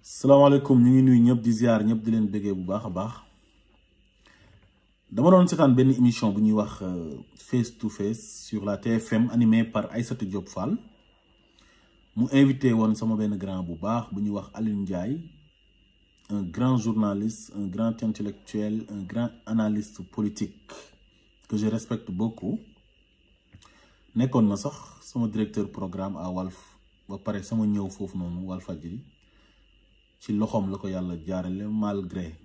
salaamaaleykum ñu ngi nuyu ñëpp di ziar ñëpp di leen bëggee bu baax a baax dama doon seetaan benn émission bu ñuy wax face to face sur la TFM animée par Aïssatou Diop Fall mu invité woon sama benn grand bu baax bu ñuy wax Alioune Ndiaye un grand journaliste un grand intellectuel un grand analyste politique que je respecte beaucoup nekkoon na sax sama directeur programme à Walf ba pare sama ñëw foofu noonu Walfadjri ci loxoom la ko yàlla jaarale malgré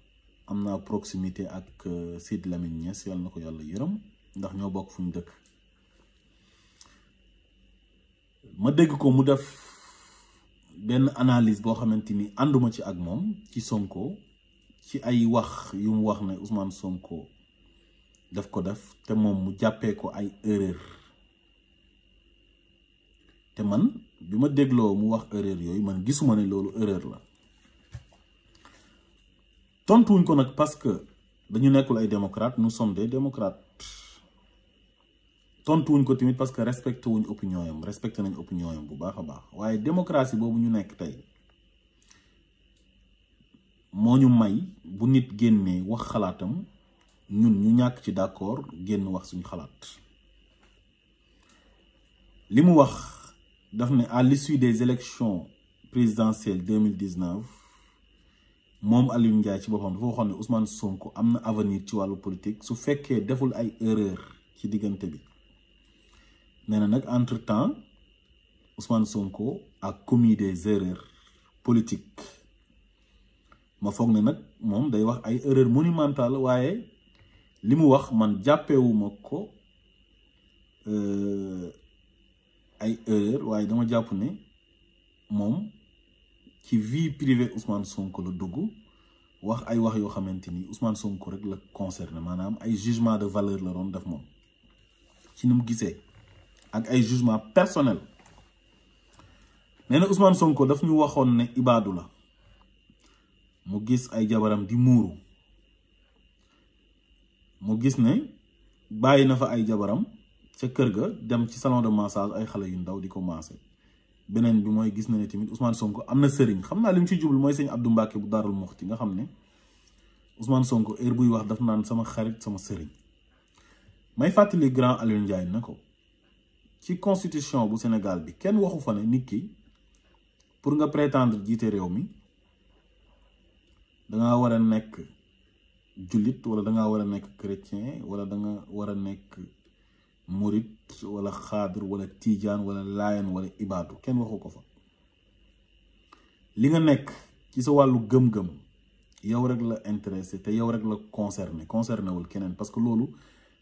am naa proximité ak Sidy Lamine Niass yàlla na ko yàlla yërëm ndax ñoo bokk fu ñu dëkk ma dégg ko mu def benn analyse boo xamante ni ànduma ci ak moom ci Sonko ci ay wax yu mu wax ne Ousmane Sonko daf ko def te moom mu jàppee ko ay erreur te man bi ma dégloo mu wax erreur yooyu man gisuma ne loolu erreur la tontuwuñ ko nag parce que dañu nekkul ay démocrates nous sommes des démocrates tontuwuñ ko tamit parce que respecté wuñ opinion yam respecté nañ opinion yam bu baax a baax waaye démocratie boobu ñu nekk tey moo ñu may bu nit génnee wax xalaatam ñun ñu ñàkk ci d'accord génn wax suñu xalaat li mu wax daf ne à l'issue des élections présidentielles 2019 moom Alioune Ndiaye ci boppam dafa waxoon ne Ousmane Sonko am na avenir ci wàllu politique su fekkee deful ay erreur ci diggante bi nee na nag entre temps Ousmane Sonko a commis des erreurs politiques ma foog ne nag moom day wax ay erreur monumentale waaye li mu wax man jàppewuma ko ay erreur waaye dama jàpp ne moom ci vie privée Ousmane Sonko la dugg wax ay wax yoo xamante ni Ousmane Sonko rek la concerné maanaam ay jugement de valeur la doon def moom ci ni mu gisee ak ay jugement personnel nee na Ousmane Sonko daf ñu waxoon ne ibaadu la mu gis ay jabaram di muuru mu gis ne bàyyi na fa ay jabaram ca kër ga dem ci salon de massage ay xale yu ndaw di ko massé beneen bi mooy gis na ne tamit Ousmane Sonko am na sëriñ xam naa li mu ci jublu mooy sëñ Abdou Mbacke bu Darou Mouhty nga xam ne Ousmane Sonko heure buy wax daf naan sama xarit sama sëriñ may fàttali grand Alioune Ndiaye na ko ci constitution bu Sénégal bi kenn waxu fa ne nit ki pour nga prétendre jiite réew mi dangaa war a nekk jullit wala dangaa war a nekk chrétien wala danga war a nekk murit wala xaadir wala tiijaan wala laayan wala ibaadu kenn waxu ko fa li nga nekk ci sa wàllu gëm-gëm yow rek la intéressé te yow rek la concerné wul keneen parce que loolu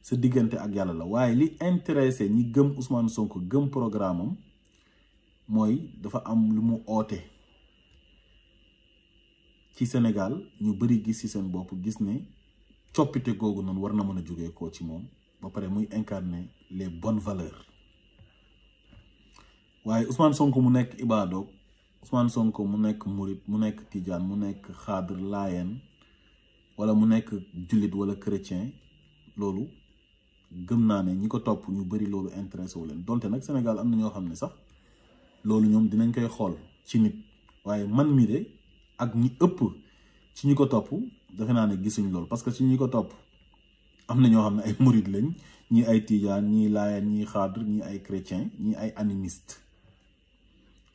sa diggante ak yàlla la waaye li intéressé ñi gëm Ousmane Sonko gëm programme am mooy dafa am lu mu oote ci Sénégal ñu bari gis ci seen bopp gis ne coppite googu noonu war na mën a jógee koo ci moom ba pare muy incarner les bonnes valeurs waaye Ousmane Sonko mu nekk ibaado Ousmane Sonko mu nekk murit mu nekk tijaan mu nekk xaadir laayeen wala mu nekk jullit wala chrétien loolu gëm naa ne ñi ko topp ñu bari loolu intéressé wu leen donte nag Sénégal am na ñoo xam ne sax loolu ñoom dinañ koy xool ci nit waaye man mi de ak ñi ëpp ci ñi ko topp defe naa ne gisuñ loolu parce que ci ñi ko topp am na ñoo xam ne ay murid lañ ñi ay tijaan ñi laayeen ñi xaadir ñi ay chrétien ñi ay animiste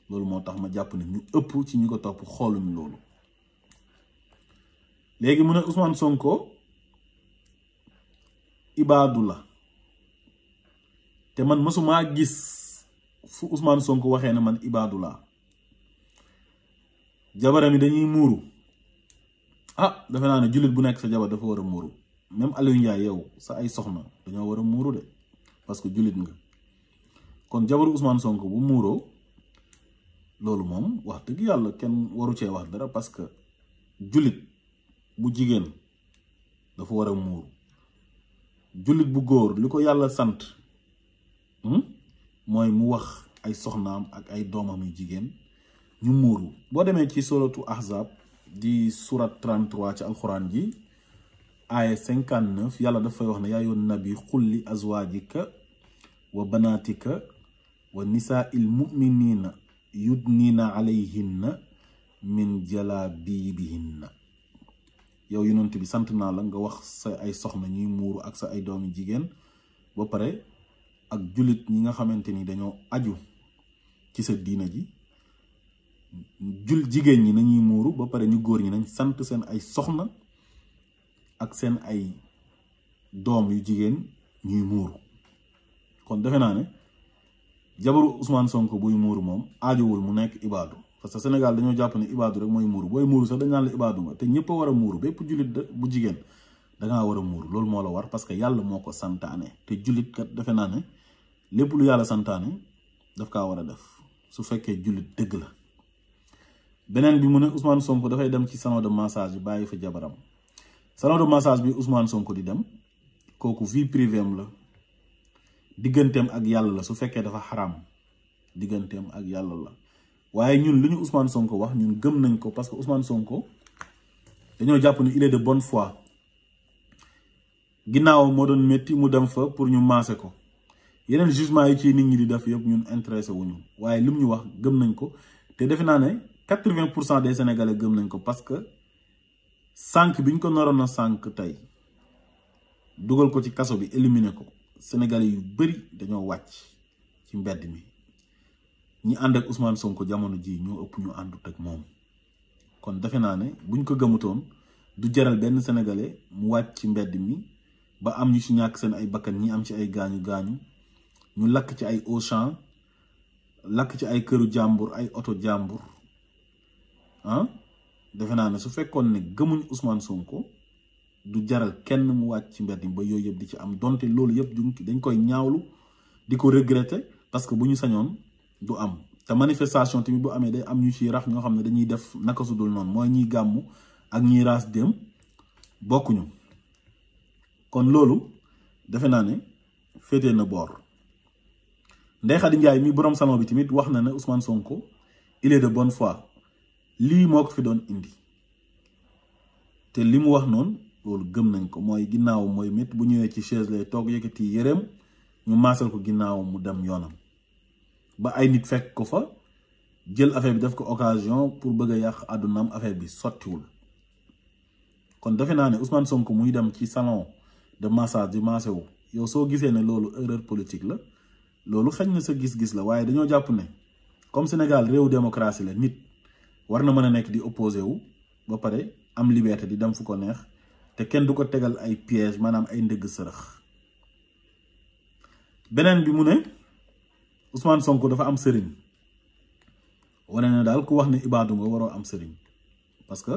loolu moo tax ma jàpp ne ñu ëpp ci ñi ko topp xooluñ loolu léegi mu ne Ousmane Sonko ibaadu la te man mësumaa gis fu Ousmane Sonko waxee ne man ibaadu laa jabaram yi dañuy muuru defe naa ne jullit bu nekk sa jabar dafa war a muuru même Alioune Ndiaye yow sa ay soxna dañoo war a muuru de parce que jullit nga kon jabaru Ousmane Sonko bu muuroo loolu moom wax dëgg yàlla kenn waru cee wax dara parce que jullit bu jigéen dafa war a muuru jullit bu góor li ko yàlla sant mooy mu wax ay soxnaam ak ay doomam yu jigéen ñu muuru boo demee ci suratu Ahzab di surat 33 ci alxuraan ji aaya 59 yàlla dafay wax ne yaa ayyuhan nabi qul li azwaajika wa banaatika wa nisaa il muminina yudnina alayhinna min jalaabibihinna yow yonent bi sant naa la nga wax sa ay soxna ñuy muuru ak sa ay doomi jigéen ba pare ak jullit ñi nga xamante ni dañoo aju ci sa diina ji jigéen ñi nañuy muuru ba pare ñu góor ñi nañ sant seen ay soxna ak seen ay doom yu jigéen ñuy muuru kon defe naa ne jabaru Ousmane Sonko buy muuru moom aajowul mu nekk ibaadu parce que Sénégal dañoo jàpp ne ibaadu rek mooy muuru booy muuru sax dañ naan la ibaadu nga te ñëpp a war a muuru bépp jullit bu jigéen dangaa war a muuru loolu moo la war parce que yàlla moo ko santaane te jullit kat defe naa ne lépp lu yàlla santaane daf kaa war a def su fekkee jullit dëgg la. beneen bi mu ne Ousmane Sonko dafay dem ci salon de massage bi bàyyi fa jabaram salon de massage bi Ousmane Sonko di dem kooku vie privée am la digganteem ak yàlla la su fekkee dafa xaraam digganteem ak yàlla la waaye ñun lu ñu Ousmane Sonko wax ñun gëm nañ ko parce que Ousmane Sonko dañoo jàpp ni il est de bonne foi ginnaaw moo doon métti mu dem fa pour ñu maase ko yeneen jugement yi ci nit ñi di def yëpp ñun intéressé wuñu waaye lim ñu wax gëm nañ ko te defe naa ne 80% des Sénégalais gëm nañ ko parce que sànq bi ñu ko naroon a sànq tey dugal ko ci kaso bi éliminer ko Sénégalais yu bëri dañoo wàcc ci mbedd mi ñi ànd ak Ousmane Sonko jamono ji ñoo ëpp ñu àndut ak moom kon defe naa ne buñ ko gëmutoon du jaral benn Sénégalais mu wàcc ci mbedd mi ba am ñu ci ñàkk seen ay bakkan ñi am ci ay gaañu ñu lakk ci ay Auchan lakk ci ay këru jàmbur ay oto jàmbur defe naa ne su fekkoon ne gëmuñ Ousmane Sonko du jaral kenn mu wàcc ci mbedd mi ba yooyu yëpp di ci am donte loolu yëpp dañ koy ñaawlu di ko regretter parce que bu ñu sañoon du am te manifestation tamit bu amee day am ñu ci rax ñoo xam ne dañuy def naka su dul noonu mooy ñiy gàmmu ak ñiy raas dem bokkuñu kon loolu defe naa ne féetee na boor Ndeye Khady Ndiaye mi borom salon bi tamit wax na ne Ousmane Sonko il est de bonne foi lii moo ko fi doon indi te li mu wax noonu loolu gëm nañ ko mooy ginnaaw mooy métti bu ñëwee ci chaise lay toog yëkkati yéreem ñu maasal ko ginnaaw mu dem yoonam ba ay nit fekk ko fa jël affaire bi def ko occasion pour bëgg a yàq àddunaam affaire bi sottiwul kon defe naa ne Ousmane Sonko muy dem ci salon de massage di massé wu yow soo gisee ne loolu erreur politique la loolu xëy na sa gis-gis la waaye dañoo jàpp ne comme Sénégal réewu démocratie la nit war na mën a nekk di opposé wu ba pare am liberté di dem fu ko neex te kenn du ko tegal ay piège maanaam ay ndëgg sërëx beneen bi mu ne Ousmane Sonko dafa am sëriñ wane ne daal ku wax ne ibaadu nga waroo am sëriñ parce que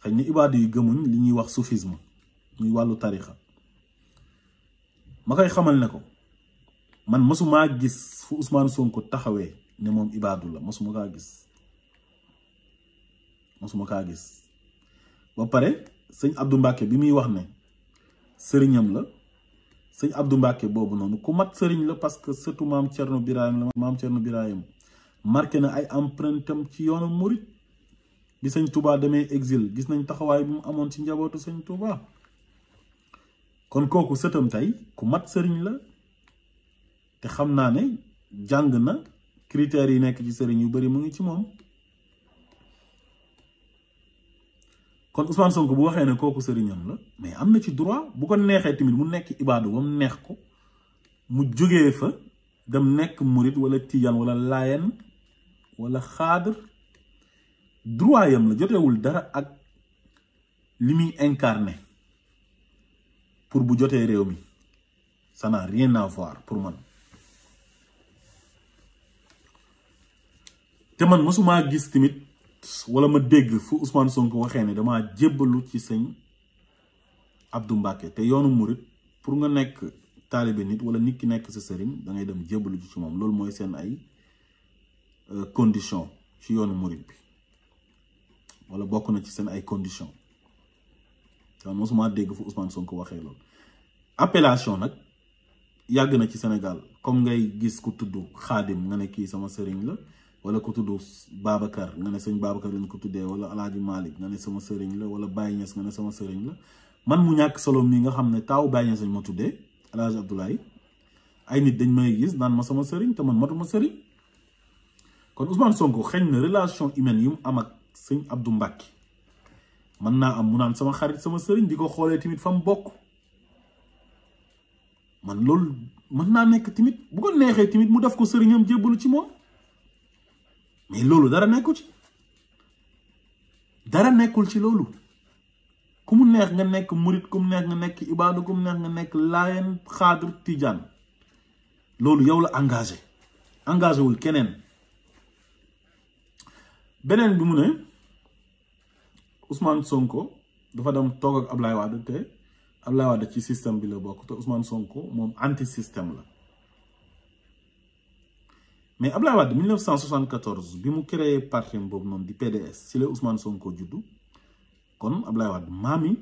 xëy na ibaadu yi gëmuñ li ñuy wax soufisme muy wàllu tarixa ma koy xamal ne ko man mësumaa gis fu Ousmane Sonko taxawee ne moom ibaadu la mësuma kaa gis ba pare sëñ Abdou Mbacke bi muy wax ne sëriñam la sëñ Abdou Mbacke boobu noonu ku mat sëriñ la parce que surtout maam Thierno Birahim la maam Thierno Birahim marqué na ay empreinte am ci yoonu murit bi sëñ Touba demee exil gis nañ taxawaay bi mu amoon ci njabootu sëñ Touba kon kooku sëtam tey ku mat sëriñ la te xam naa ne jàng na critères yi nekk ci sëriñ yu bari mu ngi ci moom kon Ousmane Sonko bu waxee ne kooku sëriñam la mais am na ci droit bu ko neexee tamit mu nekk ibaadu ba mu neex ko mu jógee fa dem nekk murit wala tijaan wala layen wala xaadar droit yam la jotewul dara ak li muy incarné pour bu jotee réew mi ça n'a rien à voir pour man te man mësumaa gis tamit wala ma dégg fu Ousmane Sonko waxee ne damaa jébbalu ci sëñ Abdou Mbacke te yoonu murit pour nga nekk taalibe nit wala nit ki nekk sa sëriñ da ngay dem jébbalu ci moom loolu mooy seen ay condition ci yoonu murit bi wala bokk na ci seen ay condition te mosuma dégg fu Ousmane Sonko waxee loolu appellation nag yàgg na ci Sénégal comme ngay gis ku tudd xaadim nga ne kii sama sëriñ la wala ku tudd Babacar nga ne sëñ Babacar lañ ko tuddee wala Alaaji Malick nga ne sama sëriñ la wala Baye Niass nga ne sama sëriñ la man mu ñàkk solo mii nga xam ne taaw Baye Niass lañ ma tuddee Alaaji Abdoulaye ay nit dañ may gis naan ma sama sëriñ te man matuma sëriñ kon Ousmane Sonko xëy na relation humaine yi mu am ak sëñ Abdou Mbacke mën naa am mu naan sama xarit sama sëriñ di ko xoolee tamit fa mu bokk man loolu mën naa nekk tamit bu ko neexee tamit mu def ko sëriñam jébbalu ci moom mais loolu dara nekkul ci loolu ku mu neex nga nekk murit ku mu neex nga nekk ibaadu ku mu neex nga nekk laayeen xaadir tijaan loolu yow la engagé wul keneen. beneen bi mu ne Ousmane Sonko dafa dem toog ak Ablaye Wade te Ablaye Wade ci système bi la bokk te Ousmane Sonko moom anti système la mais Ablaye Wade 1974 bi mu créé parti boobu noonu di PDS ci la Ousmane Sonko juddu kon Ablaye Wade maami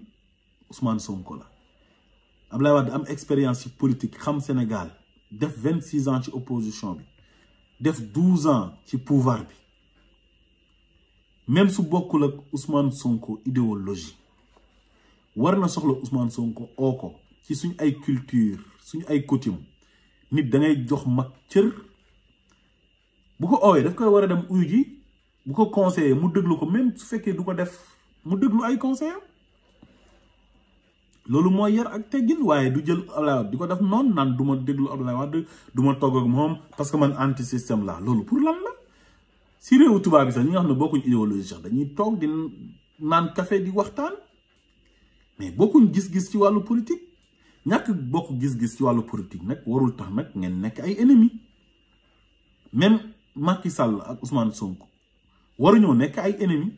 Ousmane Sonko la Ablaye Wade am expérience ci politique xam Sénégal def 26 ans ci opposition bi def 12 ans ci pouvoir bi même su bokkul ak Ousmane Sonko idéologie war na soxla Ousmane Sonko oo ko ci suñ ay culture suñ ay coutume nit da ngay jox mag cër bu ko oowee daf koy war a dem uyu ji bu ko conseiller mu déglu ko même su fekkee du ko def mu déglu ay conseillers loolu mooy yar ak teggin waaye du jël Ablaye Wade di ko def noonu naan du ma déglu Ablaye Wade du ma togg ak moom parce que man anti système la loolu pour lan la. si réewu tubaab bi sax ñi nga xam ne bokkuñ idéologie sax dañuy toog di naan café di waxtaan mais bokkuñ gis-gis ci wàllu politique ñàkk bokk gis-gis ci wàllu politique nag warul tax nag ngeen nekk ay ennemis même Macky Sall ak Ousmane Sonko waruñoo nekk ay ennemis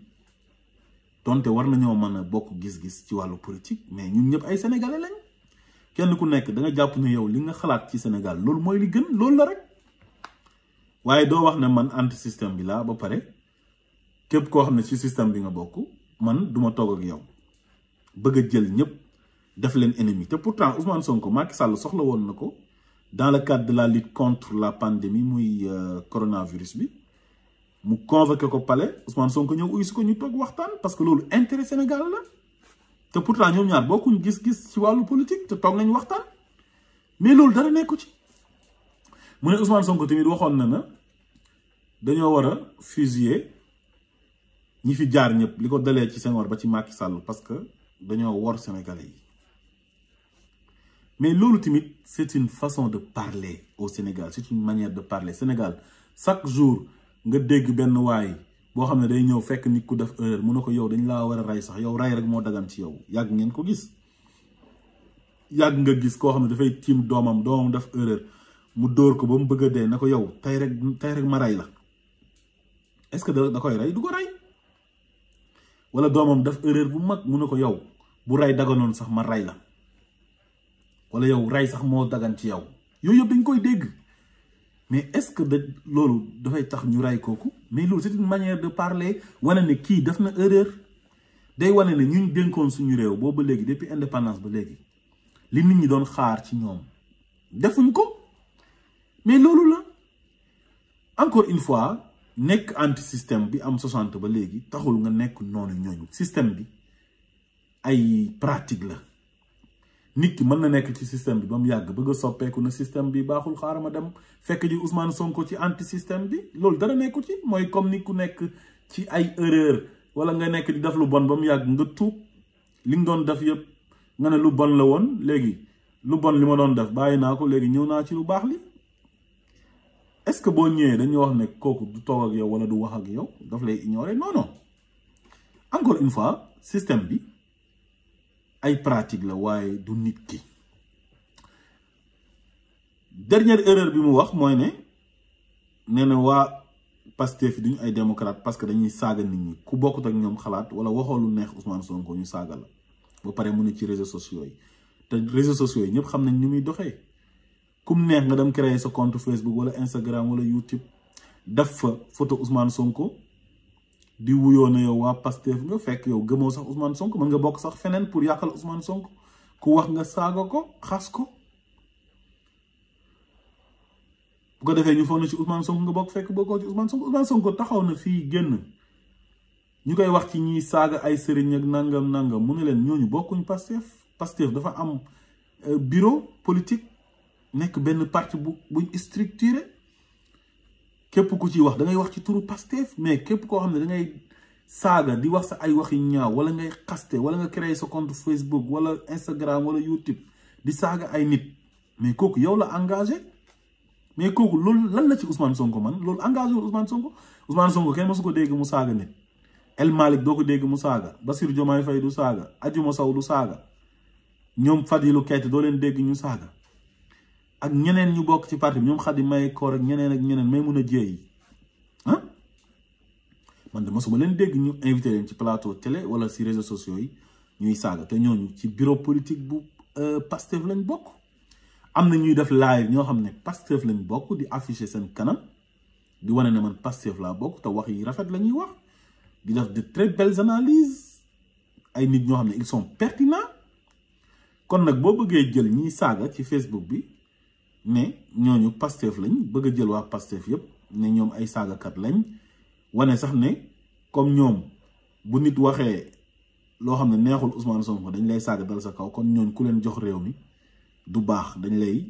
donte war nañoo mën a bokk gis-gis ci wàllu politique mais ñun ñëpp ay sénégalais lañ kenn ku nekk da nga jàpp ne yow li nga xalaat ci Sénégal loolu mooy li gën loolu la rek. waaye doo wax ne man anti système bi laa ba pare képp koo xam ne ci système bi nga bokk man duma toog ak yow bëgg a jël ñëpp def leen ennemi te pourtant Ousmane Sonko Macky Sall soxla woon na ko dans le cadre de la lutte contre la pandémie muy coronavirus bi mu convoqué ko palais Ousmane Sonko ñëw uyu si ko ñu toog waxtaan parce que loolu intérêt Sénégal la te pourtant ñoom ñaar bokkuñ gis-gis ci wàllu politique te toog nañ waxtaan mais loolu dara nekku ci. mu ne Ousmane Sonko tamit waxoon na dañoo war a fusiller ñi fi jaar ñëpp li ko dalee ci Senghor ba ci Macky Sall parce que dañoo wor Sénégalais yi mais loolu tamit c'est une façon de parler au Sénégal c'est une manière de parler Sénégal chaque jour nga dégg benn waay boo xam ne day ñëw fekk nit ku def erreur mu ne ko yow dañ laa war a rey sax yow rey rek moo dagan ci yow yàgg ngeen ko gis yàgg nga gis koo xam ne dafay tiim doomam def erreur mu dóor ko ba mu bëgg a dee na ko yow tey rek ma rey la est-ce que da koy rey du ko rey wala doomam def erreur bu mag mu ne ko yow bu rey daganoon sax ma rey la wala yow rey sax moo dagan ci yow yooyu yëpp dañ koy dégg mais est-ce que loolu dafay tax ñu rey kooku mais loolu c'est une manière de parler wane ne kii def na erreur day wane ne ñu dénkoon suñu réew boobu ba léegi depuis indépendance ba léegi li nit ñi doon xaar ci ñoom defuñ ko. mais loolu la encore une fois nekk anti système bi am 60 ba léegi taxul nga nekk noonu ñooñu système bi ay pratique la nit ki mën na nekk ci système bi ba mu yàgg bëgg a soppeeku na système bi baaxul xaaral ma dem fekk ji Ousmane Sonko ci anti système bi loolu dara nekku ci mooy comme nit ku nekk ci ay erreur wala nga nekk di def lu bon ba mu yàgg nga tuub li nga doon def yëpp nga ne lu bon la woon léegi lu bon li ma doon def bàyyi naa ko léegi ñëw naa ci lu baax li. est-ce que boo ñëwee dañuy wax ne kooku du toog ak yow wala du wax ak yow daf lay ignorer non encore une fois système bi ay pratique la waaye du nit ki. dernière erreur bi mu wax mooy ne nee na waa Pastef duñu ay démocrate parce que dañuy saaga nit ñi ku bokkut ak ñoom xalaat wala waxoo lu neex Ousmane Sonko ñu saaga la ba pare mu ne ci réseaux sociaux yi te réseaux sociaux yi ñëpp xam nañ ni muy doxee. kum neex nga dem créer sa compte Facebook wala Instagram wala YouTube def fa photo Ousmane Sonko di wuyoo na yow waa Pastef nga fekk yow gëmoo sax Ousmane Sonko mën nga bokk sax feneen pour yàqal Ousmane Sonko ku wax nga saaga ko xas ko bu ko defee ñu foog na ci Ousmane Sonko nga bokk fekk bokkoo ci Ousmane Sonko taxaw na fii génn ñu koy wax ci ñiy saaga ay sëriñ ak nangam mu ne leen ñooñu bokkuñ Pastef dafa am bureau politique nekk benn parti buñ structuré képp ku ci wax da ngay wax ci turu Pastef mais képp koo xam ne da ngay saaga di wax sa ay waxi ñaaw wala ngay xaste wala nga créer sa compte Facebook wala Instagram wala YouTube di saaga ay nit mais kooku yow la engagé mais kooku loolu lan la ci Ousmane Sonko man loolu engagé wul Ousmane Sonko kenn mësu ko dégg mu saaga nit. El Malick doo ko dégg mu saaga Bassirou Diomaye Faye du saaga Adjuma Sow du saaga ñoom Fadilou Keita doo leen dégg ñu saaga ak ñeneen ñu bokk ci parti bi ñoom Khady Maye Koor ak ñeneen may mun a jéey ah man de mosuma leen dégg ñu invité leen ci plateau télé wala ci réseaux sociaux yi ñuy saaga te ñooñu ci bureau politique bu Pastef lañ bokk. am na ñuy def live ñoo xam ne Pastef lañ bokk di afficher seen kanam di wane ne man Pastef laa bokk te wax yi rafet la ñuy wax di def de très belles analyses ay nit ñoo xam ne ils sont pertinents kon nag boo bëggee jël ñiy saaga ci Facebook bi ne ñooñu Pastef lañ bëgg a jël waa Pastef yëpp ne ñoom ay saagakat lañ wane sax ne comme ñoom bu nit waxee loo xam ne neexul Ousmane Sonko dañ lay saaga dal sa kaw kon ñooñ ku leen jox réew mi du baax dañ lay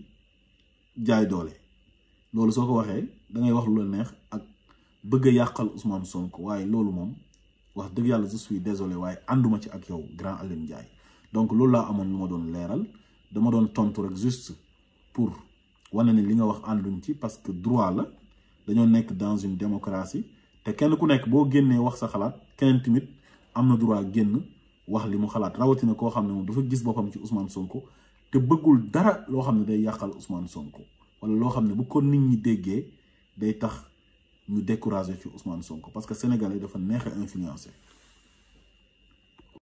jaay doole loolu soo ko waxee da ngay wax lu la neex ak bëgg a yàqal Ousmane Sonko waaye loolu moom wax dëgg yàlla je suis désolé waaye ànduma ci ak yow grand Alioune Ndiaye donc loolu laa amoon lu ma doon leeral dama doon tontu rek juste pour wane ne li nga wax ànduñ ci parce que droit la dañoo nekk dans une démocratie te kenn ku nekk boo génnee wax sa xalaat keneen tamit am na droit génn wax li mu xalaat rawatina koo xam ne moom dafa gis boppam ci Ousmane Sonko te bëggul dara loo xam ne day yàqal Ousmane Sonko wala loo xam ne bu ko nit ñi déggee day tax ñu décourager ci Ousmane Sonko parce que sénégalais dafa neex a influencer